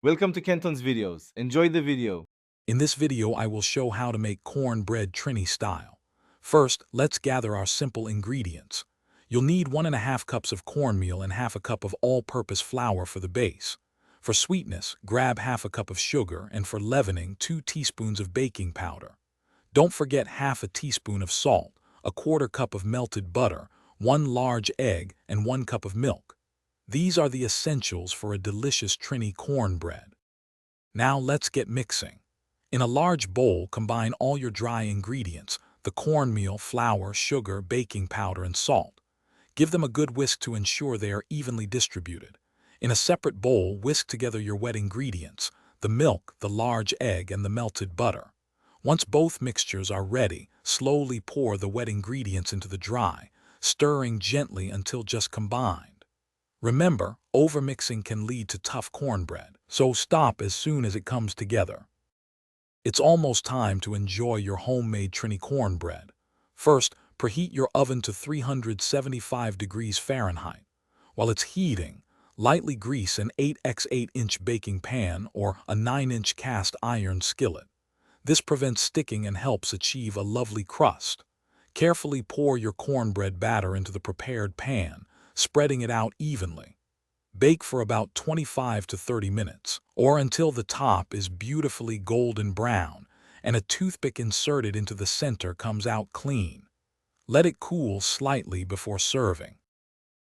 Welcome to Kenton's videos. Enjoy the video. In this video, I will show how to make cornbread Trini-style. First, let's gather our simple ingredients. You'll need 1½ cups of cornmeal and ½ cup of all-purpose flour for the base. For sweetness, grab ½ cup of sugar, and for leavening, 2 teaspoons of baking powder. Don't forget ½ teaspoon of salt, ¼ cup of melted butter, 1 large egg, and 1 cup of milk. These are the essentials for a delicious Trini cornbread. Now let's get mixing. In a large bowl, combine all your dry ingredients, the cornmeal, flour, sugar, baking powder, and salt. Give them a good whisk to ensure they are evenly distributed. In a separate bowl, whisk together your wet ingredients, the milk, the large egg, and the melted butter. Once both mixtures are ready, slowly pour the wet ingredients into the dry, stirring gently until just combined. Remember, overmixing can lead to tough cornbread, so stop as soon as it comes together. It's almost time to enjoy your homemade Trini cornbread. First, preheat your oven to 375 degrees Fahrenheit. While it's heating, lightly grease an 8x8-inch baking pan or a 9-inch cast iron skillet. This prevents sticking and helps achieve a lovely crust. Carefully pour your cornbread batter into the prepared pan, spreading it out evenly. Bake for about 25 to 30 minutes, or until the top is beautifully golden brown and a toothpick inserted into the center comes out clean. Let it cool slightly before serving.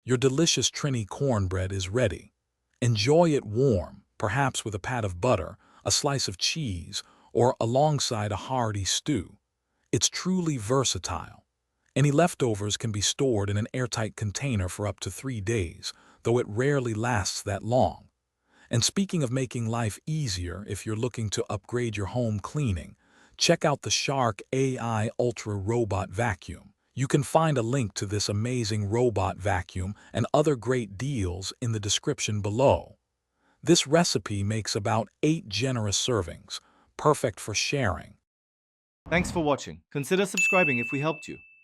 Your delicious Trini cornbread is ready. Enjoy it warm, perhaps with a pat of butter, a slice of cheese, or alongside a hearty stew. It's truly versatile. Any leftovers can be stored in an airtight container for up to 3 days, though it rarely lasts that long. And speaking of making life easier if you're looking to upgrade your home cleaning, check out the Shark AI Ultra Robot Vacuum. You can find a link to this amazing robot vacuum and other great deals in the description below. This recipe makes about 8 generous servings, perfect for sharing. Thanks for watching. Consider subscribing if we helped you.